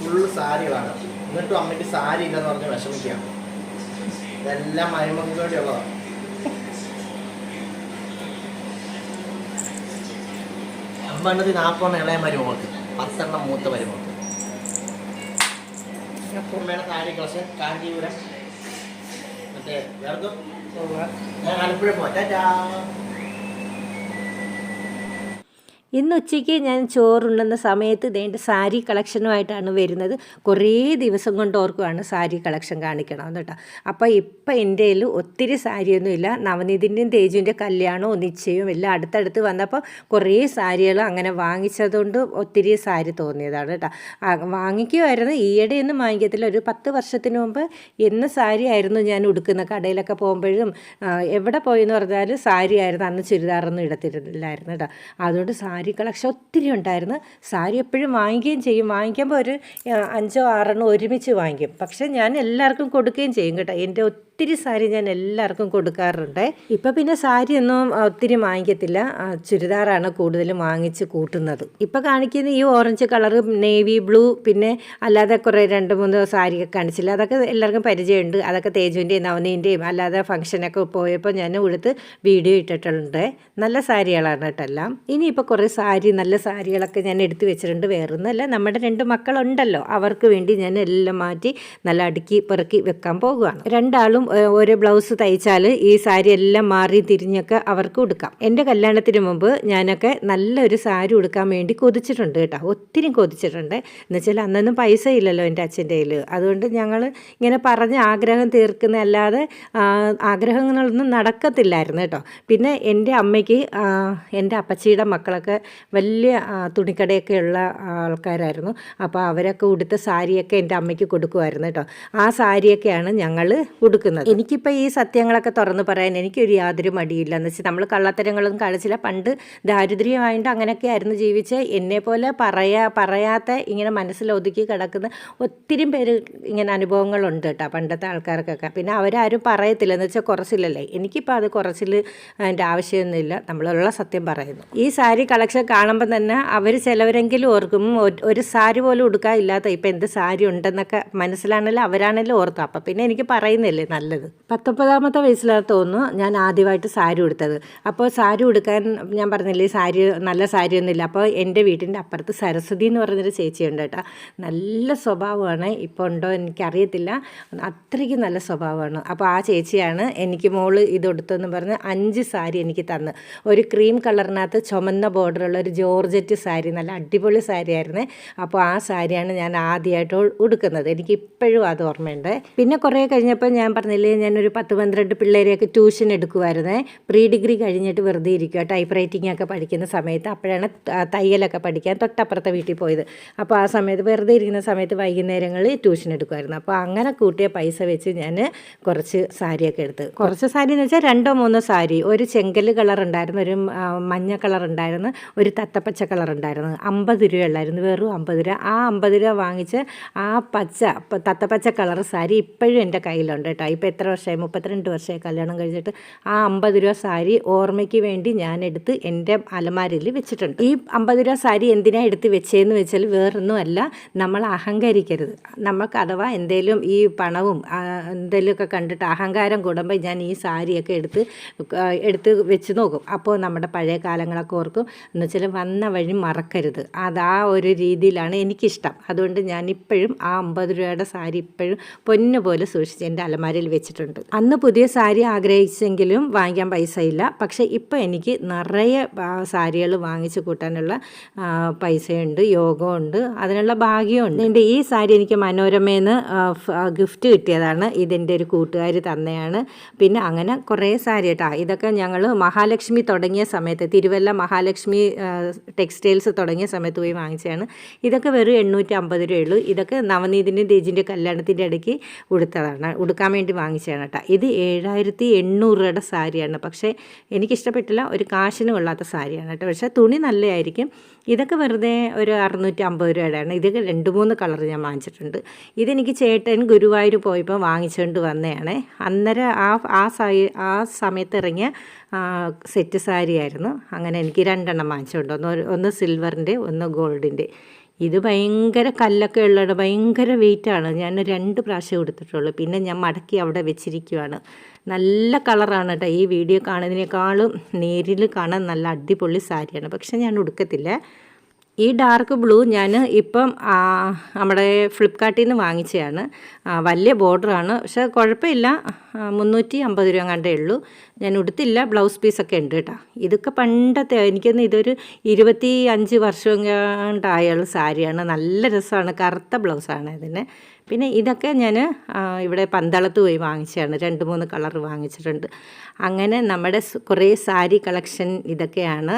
Full സാരികളാണ്. എന്നിട്ടും അമ്മയ്ക്ക് സാരി ഇല്ലെന്ന് പറഞ്ഞ് വിഷമിക്കുകയാണ്. ഇതെല്ലാം മരുമകൾക്ക് വേണ്ടിയുള്ളതാണ്. അമ്പണ്ണത്തി 40 ഇളയ മരുമകൾക്ക്, 10 മൂത്ത മരുമകൾക്ക്. അമ്മയുടെ സാരി കളക്ഷൻ കാഞ്ചീപുരം. മറ്റേ വേറെ ഞാൻ ആലപ്പുഴ പോറ്റാ. ഇന്ന് ഉച്ചയ്ക്ക് ഞാൻ ചോറുണ്ടുന്ന സമയത്ത് ഇതേൻ്റെ സാരി കളക്ഷനുമായിട്ടാണ് വരുന്നത്. കുറേ ദിവസം കൊണ്ട് ഓർക്കുവാണ് സാരി കളക്ഷൻ കാണിക്കണമെന്ന് കേട്ടോ. അപ്പോൾ ഇപ്പം എൻ്റെ കയ്യിൽ ഒത്തിരി സാരിയൊന്നുമില്ല. നവനീതിൻ്റെയും തേജുവിൻ്റെ കല്യാണവും നിശ്ചയവും എല്ലാം അടുത്തടുത്ത് വന്നപ്പോൾ കുറേ സാരികൾ അങ്ങനെ വാങ്ങിച്ചതുകൊണ്ട് ഒത്തിരി സാരി തോന്നിയതാണ് കേട്ടോ. വാങ്ങിക്കുമായിരുന്നു, ഈയിടെയൊന്നും വാങ്ങിക്കത്തില്ല. ഒരു 10 വർഷത്തിന് മുമ്പ് എന്ന് സാരി ആയിരുന്നു ഞാൻ ഉടുക്കുന്ന. കടയിലൊക്കെ പോകുമ്പോഴും എവിടെ പോയെന്ന് പറഞ്ഞാൽ സാരി ആയിരുന്നു. അന്ന് ചുരിദാറൊന്നും ഇടത്തില്ലായിരുന്നു കേട്ടോ. അതുകൊണ്ട് സാരി കളക്ഷൻ ഒത്തിരി ഉണ്ടായിരുന്നു. സാരി എപ്പോഴും വാങ്ങിക്കുകയും ചെയ്യും. വാങ്ങിക്കുമ്പോൾ ഒരു 5 6 ഒരുമിച്ച് വാങ്ങിക്കും. പക്ഷേ ഞാൻ എല്ലാവർക്കും കൊടുക്കുകയും ചെയ്യും കേട്ടോ. എൻ്റെ ഒത്തിരി സാരി ഞാൻ എല്ലാവർക്കും കൊടുക്കാറുണ്ട്. ഇപ്പം പിന്നെ സാരിയൊന്നും ഒത്തിരി വാങ്ങിക്കത്തില്ല, ചുരിദാറാണ് കൂടുതലും വാങ്ങിച്ച് കൂട്ടുന്നത്. ഇപ്പം കാണിക്കുന്ന ഈ ഓറഞ്ച് കളറ്, നേവി ബ്ലൂ, പിന്നെ അല്ലാതെ കുറേ 2-3 സാരിയൊക്കെ കാണിച്ചില്ല. അതൊക്കെ എല്ലാവർക്കും പരിചയമുണ്ട്. അതൊക്കെ തേജുവിൻ്റെയും നവനീൻ്റെയും അല്ലാതെ ഫംഗ്ഷനൊക്കെ പോയപ്പോൾ ഞാൻ ഉടുത്ത് വീഡിയോ ഇട്ടിട്ടുണ്ട്. നല്ല സാരികളാണ് കേട്ടോ എല്ലാം. ഇനിയിപ്പോൾ കുറേ സാരി, നല്ല സാരികളൊക്കെ ഞാൻ എടുത്തു വെച്ചിട്ടുണ്ട്. വേറൊന്നുമല്ല, നമ്മുടെ 2 മക്കളുണ്ടല്ലോ, അവർക്ക് വേണ്ടി ഞാൻ എല്ലാം മാറ്റി നല്ല അടുക്കി പെറുക്കി വെക്കാൻ പോകുകയാണ്. രണ്ടാളും ഒരു ബ്ലൗസ് തയ്ച്ചാൽ ഈ സാരി എല്ലാം മാറി തിരിഞ്ഞൊക്കെ അവർക്ക് ഉടുക്കാം. എൻ്റെ കല്യാണത്തിന് മുമ്പ് ഞാനൊക്കെ നല്ലൊരു സാരി ഉടുക്കാൻ വേണ്ടി കൊതിച്ചിട്ടുണ്ട് കേട്ടോ. ഒത്തിരി കൊതിച്ചിട്ടുണ്ട്. എന്നുവെച്ചാൽ അന്നൊന്നും പൈസ ഇല്ലല്ലോ എൻ്റെ അച്ഛൻ്റെ കയ്യിൽ. അതുകൊണ്ട് ഞങ്ങൾ ഇങ്ങനെ പറഞ്ഞ് ആഗ്രഹം തീർക്കുന്ന അല്ലാതെ ആഗ്രഹങ്ങളൊന്നും നടക്കത്തില്ലായിരുന്നു കേട്ടോ. പിന്നെ എൻ്റെ അമ്മയ്ക്ക് എൻ്റെ അപ്പച്ചിയുടെ മക്കളൊക്കെ വലിയ തുണിക്കടയൊക്കെ ഉള്ള ആൾക്കാരായിരുന്നു. അപ്പോൾ അവരൊക്കെ ഉടുത്ത സാരിയൊക്കെ എൻ്റെ അമ്മയ്ക്ക് കൊടുക്കുമായിരുന്നു കേട്ടോ. ആ സാരിയൊക്കെയാണ് ഞങ്ങൾ ഉടുക്കുന്നത്. എനിക്കിപ്പോൾ ഈ സത്യങ്ങളൊക്കെ തുറന്ന് പറയാൻ എനിക്കൊരു യാതൊരു മടിയില്ല. എന്ന് വെച്ചാൽ നമ്മൾ കള്ളത്തരങ്ങളൊന്നും കാണിച്ചില്ല. പണ്ട് ദാരിദ്ര്യമായിട്ട് അങ്ങനെയൊക്കെ ആയിരുന്നു ജീവിച്ച്. എന്നെപ്പോലെ പറയാത്ത ഇങ്ങനെ മനസ്സിലൊതുക്കി കിടക്കുന്ന ഒത്തിരി പേര് ഇങ്ങനെ അനുഭവങ്ങളുണ്ട് കേട്ടോ പണ്ടത്തെ ആൾക്കാർക്കൊക്കെ. പിന്നെ അവരാരും പറയത്തില്ല, എന്ന് വെച്ചാൽ കുറച്ചില്ലല്ലേ. എനിക്കിപ്പോൾ അത് കുറച്ചിൽ അതിൻ്റെ ആവശ്യമൊന്നുമില്ല. നമ്മളുള്ള സത്യം പറയുന്നു. ഈ സാരി കളക്ഷൻ കാണുമ്പോൾ തന്നെ അവർ ചിലവരെങ്കിലും ഓർക്കും ഒരു സാരി പോലും ഉടുക്കാൻ ഇല്ലാത്ത ഇപ്പം എന്ത് സാരി ഉണ്ടെന്നൊക്കെ മനസ്സിലാണല്ലോ അവരാണല്ലോ ഓർക്കും. അപ്പം പിന്നെ എനിക്ക് പറയുന്നില്ലേ നല്ലത്. 19ാമത്തെ വയസ്സിലാണ് തോന്നുന്നു ഞാൻ ആദ്യമായിട്ട് സാരി ഉടുത്തത്. അപ്പോൾ സാരി ഉടുക്കാൻ ഞാൻ പറഞ്ഞില്ലേ സാരി നല്ല സാരിയൊന്നുമില്ല. അപ്പോൾ എൻ്റെ വീട്ടിൻ്റെ അപ്പുറത്ത് സരസ്വതി എന്ന് പറഞ്ഞൊരു ചേച്ചിയുണ്ട് കേട്ടോ. നല്ല സ്വഭാവമാണ്. ഇപ്പോൾ ഉണ്ടോ എനിക്കറിയത്തില്ല, അത്രയ്ക്ക് നല്ല സ്വഭാവമാണ്. അപ്പോൾ ആ ചേച്ചിയാണ് എനിക്ക് മോള് ഇതൊടുത്തെന്ന് പറഞ്ഞ് 5 സാരി എനിക്ക് തന്ന്. ഒരു ക്രീം കളറിനകത്ത് ചുമന്ന ബോർഡറുള്ള ഒരു ജോർജറ്റ് സാരി, നല്ല അടിപൊളി സാരിയായിരുന്നേ. അപ്പോൾ ആ സാരിയാണ് ഞാൻ ആദ്യമായിട്ട് ഉടുക്കുന്നത്. എനിക്ക് ഇപ്പോഴും അത് ഓർമ്മയുണ്ട്. പിന്നെ കുറേ കഴിഞ്ഞപ്പോൾ ഞാൻ പറഞ്ഞില്ലേ ഞാനൊരു 10-12 പിള്ളേരെയൊക്കെ ട്യൂഷൻ എടുക്കുമായിരുന്നേ. പ്രീ ഡിഗ്രി കഴിഞ്ഞിട്ട് വെറുതെ ഇരിക്കുക, ടൈപ്പ് റൈറ്റിംഗ് ഒക്കെ പഠിക്കുന്ന സമയത്ത്. അപ്പോഴാണ് തയ്യലൊക്കെ പഠിക്കാൻ തൊട്ടപ്പുറത്തെ വീട്ടിൽ പോയത്. അപ്പോൾ ആ സമയത്ത് വെറുതെ ഇരിക്കുന്ന സമയത്ത് വൈകുന്നേരങ്ങളിൽ ട്യൂഷൻ എടുക്കുമായിരുന്നു. അപ്പോൾ അങ്ങനെ കൂട്ടിയ പൈസ വെച്ച് ഞാൻ കുറച്ച് സാരിയൊക്കെ എടുത്ത്. കുറച്ച് സാരി എന്ന് വെച്ചാൽ 2-3 സാരി. ഒരു ചെങ്കൽ കളർ ഉണ്ടായിരുന്നു, ഒരു മഞ്ഞ കളർ ഉണ്ടായിരുന്നു, ഒരു തത്തപ്പച്ച കളർ ഉണ്ടായിരുന്നു. 50 രൂപയുള്ളായിരുന്നു, വെറും 50 രൂപ. ആ 50 രൂപ വാങ്ങിച്ച് ആ തത്തപ്പച്ച കളർ സാരി ഇപ്പോഴും എൻ്റെ കയ്യിലുണ്ട് കേട്ടോ. ഇപ്പോൾ എത്ര വർഷമായി? 32 വർഷമായി കല്യാണം കഴിച്ചിട്ട്. ആ 50 രൂപ സാരി ഓർമ്മയ്ക്ക് വേണ്ടി ഞാൻ എടുത്ത് എൻ്റെ അലമാരയിൽ വെച്ചിട്ടുണ്ട്. ഈ 50 രൂപ സാരി എന്തിനാണ് എടുത്ത് വെച്ചതെന്ന് വെച്ചാൽ വേറൊന്നുമല്ല, നമ്മൾ അഹങ്കരിക്കരുത്. നമുക്ക് അഥവാ എന്തെങ്കിലും ഈ പണവും എന്തെങ്കിലുമൊക്കെ കണ്ടിട്ട് അഹങ്കാരം കൂടുമ്പോൾ ഞാൻ ഈ സാരിയൊക്കെ എടുത്ത് വെച്ച് നോക്കും. അപ്പോൾ നമ്മുടെ പഴയ കാലങ്ങളൊക്കെ ഓർക്കും. എന്ന് വെച്ചാൽ വന്ന വഴി മറക്കരുത്. ആ ഒരു രീതിയിലാണ് എനിക്കിഷ്ടം. അതുകൊണ്ട് ഞാനിപ്പോഴും ആ 50 രൂപയുടെ സാരി ഇപ്പോഴും പൊന്നു പോലെ സൂക്ഷിച്ച് എൻ്റെ അലമാരയിൽ വെച്ചിട്ടുണ്ട്. അന്ന് പുതിയ സാരി ആഗ്രഹിച്ചെങ്കിലും വാങ്ങിക്കാൻ പൈസ ഇല്ല. പക്ഷേ ഇപ്പോൾ എനിക്ക് നിറയെ സാരികൾ വാങ്ങിച്ച് കൂട്ടാനുള്ള പൈസയുണ്ട്, യോഗമുണ്ട്, അതിനുള്ള ഭാഗ്യമുണ്ട്. എൻ്റെ ഈ സാരി എനിക്ക് മനോരമയിൽ ഗിഫ്റ്റ് കിട്ടിയതാണ്. ഇതിൻ്റെ ഒരു കൂട്ടുകാർ തന്നെയാണ്. പിന്നെ അങ്ങനെ കുറേ സാരി കേട്ടോ. ഇതൊക്കെ ഞങ്ങൾ മഹാലക്ഷ്മി തുടങ്ങിയ സമയത്ത്, തിരുവല്ല മഹാലക്ഷ്മി ടെക്സ്റ്റൈൽസ് തുടങ്ങിയ സമയത്ത് പോയി വാങ്ങിച്ചതാണ്. ഇതൊക്കെ വെറും 850 രൂപയുള്ളൂ. ഇതൊക്കെ നവനീതിൻ്റെയും തേജിൻ്റെ കല്യാണത്തിൻ്റെ ഇടയ്ക്ക് ഉടുക്കാൻ വേണ്ടി വാങ്ങിച്ചതാണ് കേട്ടോ. ഇത് 7800 രൂപയുടെ സാരിയാണ്. പക്ഷേ എനിക്കിഷ്ടപ്പെട്ടില്ല, ഒരു കാശിന് കൊള്ളാത്ത സാരിയാണ് കേട്ടോ. പക്ഷേ തുണി നല്ലതായിരിക്കും. ഇതൊക്കെ വെറുതെ ഒരു 650 രൂപയുടെയാണ്. ഇതൊക്കെ 2-3 കളർ ഞാൻ വാങ്ങിച്ചിട്ടുണ്ട്. ഇതെനിക്ക് ചേട്ടൻ ഗുരുവായൂർ പോയപ്പോൾ വാങ്ങിച്ചുകൊണ്ട് വന്നതാണ്. അന്നേരം ആ സമയത്ത് ഇറങ്ങിയ സെറ്റ് സാരിയായിരുന്നു. അങ്ങനെ എനിക്ക് 2 വാങ്ങിച്ചുകൊണ്ട് വന്നു. ഒന്ന് സിൽവറിൻ്റെ, ഒന്ന് ഗോൾഡിൻ്റെ. ഇത് ഭയങ്കര കല്ലൊക്കെ ഉള്ളത്, ഭയങ്കര വെയിറ്റാണ്. ഞാൻ 2 പ്രാവശ്യം എടുത്തിട്ടുള്ളൂ. പിന്നെ ഞാൻ മടക്കി അവിടെ വെച്ചിരിക്കുകയാണ്. നല്ല കളറാണ് കേട്ടോ. ഈ വീഡിയോ കാണുന്നതിനേക്കാളും നേരിൽ കാണാൻ നല്ല അടിപൊളി സാരിയാണ്. പക്ഷെ ഞാൻ ഉടുക്കത്തില്ല. ഈ ഡാർക്ക് ബ്ലൂ ഞാൻ ഇപ്പം നമ്മുടെ ഫ്ലിപ്കാർട്ടിൽ നിന്ന് വാങ്ങിച്ചതാണ്. വലിയ ബോർഡറാണ്, പക്ഷേ കുഴപ്പമില്ല. 350 രൂപ കണ്ടേ ഉള്ളൂ. ഞാൻ ഉടുത്തില്ല. ബ്ലൗസ് പീസൊക്കെ ഉണ്ട് കേട്ടോ. ഇതൊക്കെ പണ്ടത്തെ, എനിക്കൊന്ന് ഇതൊരു 25 വർഷം കണ്ടായുള്ള സാരിയാണ്. നല്ല രസമാണ്. കറുത്ത ബ്ലൗസാണ് ഇതിന്. പിന്നെ ഇതൊക്കെ ഞാൻ ഇവിടെ പന്തളത്ത് പോയി വാങ്ങിച്ചതാണ്. 2-3 കളർ വാങ്ങിച്ചിട്ടുണ്ട്. അങ്ങനെ നമ്മുടെ കുറേ സാരി കളക്ഷൻ ഇതൊക്കെയാണ്.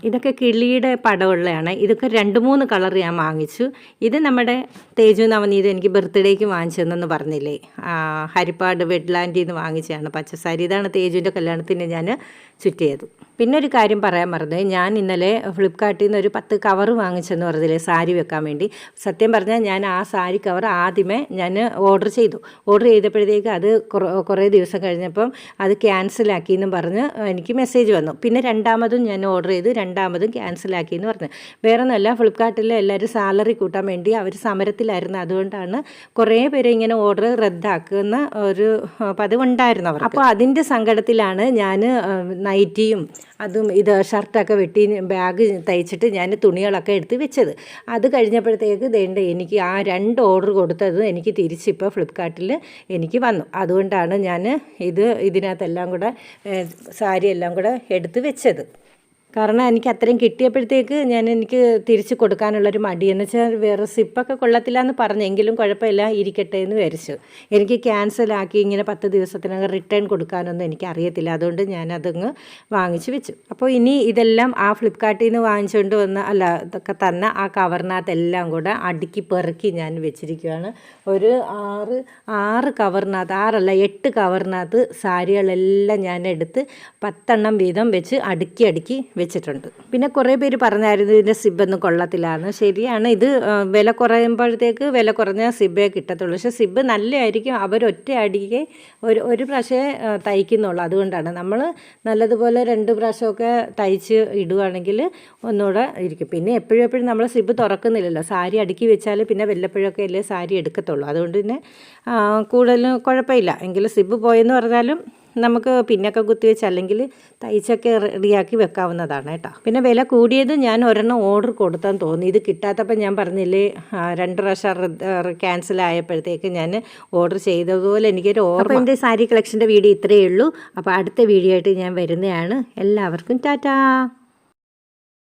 ഇതൊക്കെ കിളിയുടെ പടമുള്ളതാണ്. ഇതൊക്കെ 2-3 കളർ ഞാൻ വാങ്ങിച്ചു. ഇത് നമ്മുടെ തേജു നവനീത് എനിക്ക് ബർത്ത്ഡേക്ക് വാങ്ങിച്ചതെന്ന് പറഞ്ഞില്ലേ, ഹരിപ്പാട് വെഡ്ലാൻഡിൽ നിന്ന് വാങ്ങിച്ചതാണ് പച്ചസാരി. ഇതാണ് തേജുവിൻ്റെ കല്യാണത്തിന് ഞാൻ ചുറ്റിയത്. പിന്നെ ഒരു കാര്യം പറയാൻ മറന്നു, ഞാൻ ഇന്നലെ ഫ്ലിപ്കാർട്ടിൽ നിന്ന് ഒരു 10 കവർ വാങ്ങിച്ചെന്ന് പറഞ്ഞില്ലേ സാരി വെക്കാൻ വേണ്ടി. സത്യം പറഞ്ഞാൽ ഞാൻ ആ സാരി കവർ ആദ്യമേ ഞാൻ ഓർഡർ ചെയ്തപ്പോഴത്തേക്ക് അത് കുറേ ദിവസം കഴിഞ്ഞപ്പം അത് ക്യാൻസലാക്കിയെന്നും പറഞ്ഞ് എനിക്ക് മെസ്സേജ് വന്നു. പിന്നെ രണ്ടാമതും ഞാൻ ഓർഡർ ചെയ്ത് രണ്ടാമതും ക്യാൻസലാക്കിയെന്ന് പറഞ്ഞു. വേറെ ഒന്നുമല്ല, ഫ്ലിപ്കാർട്ടിൽ എല്ലാവരും സാലറി കൂട്ടാൻ വേണ്ടി അവർ സമരത്തിലായിരുന്നു. അതുകൊണ്ടാണ് കുറേ പേര് ഇങ്ങനെ ഓർഡർ റദ്ദാക്കുന്ന ഒരു പതിവുണ്ടായിരുന്നു അവർ. അപ്പോൾ അതിൻ്റെ സങ്കടത്തിലാണ് ഞാൻ നൈറ്റിയും അതും ഇത് ഷർട്ടൊക്കെ വെട്ടി ബാഗ് തയ്ച്ചിട്ട് ഞാൻ തുണികളൊക്കെ എടുത്ത് വെച്ചത്. അത് കഴിഞ്ഞപ്പോഴത്തേക്ക് എനിക്ക് ആ 2 ഓർഡർ കൊടുത്തത് എനിക്ക് തിരിച്ചിപ്പോൾ ഫ്ലിപ്കാർട്ടിൽ എനിക്ക് വന്നു. അതുകൊണ്ടാണ് ഞാൻ ഇതിനകത്തെല്ലാം കൂടെ സാരി എല്ലാം കൂടെ എടുത്ത് വെച്ചത്. കാരണം എനിക്ക് അത്രയും കിട്ടിയപ്പോഴത്തേക്ക് എനിക്ക് തിരിച്ച് കൊടുക്കാനുള്ളൊരു മടി. എന്ന് വെച്ചാൽ വേറെ സിപ്പൊക്കെ കൊള്ളത്തില്ല എന്ന് പറഞ്ഞെങ്കിലും കുഴപ്പമില്ല, ഇരിക്കട്ടെ എന്ന് വിചാരിച്ചു. എനിക്ക് ക്യാൻസലാക്കി ഇങ്ങനെ 10 ദിവസത്തിനകം റിട്ടേൺ കൊടുക്കാനൊന്നും എനിക്ക് അറിയത്തില്ല. അതുകൊണ്ട് ഞാനതങ്ങ് വാങ്ങിച്ച് വെച്ചു. അപ്പോൾ ഇനി ഇതെല്ലാം ആ ഫ്ലിപ്കാർട്ടിൽ നിന്ന് വാങ്ങിച്ചുകൊണ്ട് ഇതൊക്കെ തന്ന ആ കവറിനകത്തെല്ലാം കൂടെ അടുക്കി പെറുക്കി ഞാൻ വെച്ചിരിക്കുകയാണ്. ഒരു 6 കവറിനകത്ത്, 8 കവറിനകത്ത് സാരികളെല്ലാം ഞാൻ എടുത്ത് 10 എണ്ണം വീതം വെച്ച് അടുക്കി വെച്ചിട്ടുണ്ട്. പിന്നെ കുറേ പേര് പറഞ്ഞായിരുന്നു ഇതിൻ്റെ സിബൊന്നും കൊള്ളത്തില്ലാന്ന്. ശരിയാണ്, ഇത് വില കുറയുമ്പോഴത്തേക്ക് വില കുറഞ്ഞ സിബേ കിട്ടത്തുള്ളൂ. പക്ഷേ സിബ് നല്ലതായിരിക്കും. അവരൊറ്റ അടിക്ക് ഒരു പ്രാവശ്യമേ തയ്ക്കുന്നുള്ളൂ. അതുകൊണ്ടാണ് നമ്മൾ നല്ലതുപോലെ 2 പ്രാവശ്യമൊക്കെ തയ്ച്ച് ഇടുകയാണെങ്കിൽ ഒന്നുകൂടെ ഇരിക്കും. പിന്നെ എപ്പോഴും നമ്മൾ സിബ് തുറക്കുന്നില്ലല്ലോ. സാരി അടുക്കി വെച്ചാൽ പിന്നെ വല്ലപ്പോഴൊക്കെ അല്ലേ സാരി എടുക്കത്തുള്ളൂ. അതുകൊണ്ട് പിന്നെ കൂടുതലും കുഴപ്പമില്ല. എങ്കിലും സിബ് പോയെന്ന് പറഞ്ഞാലും നമുക്ക് പിന്നൊക്കെ കുത്തിവെച്ച് അല്ലെങ്കിൽ തയ്ച്ചൊക്കെ റെഡിയാക്കി വെക്കാവുന്നതാണ് കേട്ടോ. പിന്നെ വില കൂടിയത് ഞാൻ ഒരെണ്ണം ഓർഡർ കൊടുത്താന്ന് തോന്നി. ഇത് കിട്ടാത്തപ്പോൾ ഞാൻ പറഞ്ഞില്ലേ 2 പ്രാവശ്യം ക്യാൻസൽ ആയപ്പോഴത്തേക്ക് ഞാൻ ഓർഡർ ചെയ്തതുപോലെ എനിക്കൊരു ഓർമ്മ. അപ്പോൾ എൻ്റെ സാരി കളക്ഷൻ്റെ വീഡിയോ ഇത്രയേ ഉള്ളൂ. അപ്പോൾ അടുത്ത വീഡിയോ ആയിട്ട് ഞാൻ വരുന്നതാണ്. എല്ലാവർക്കും ടാറ്റാ.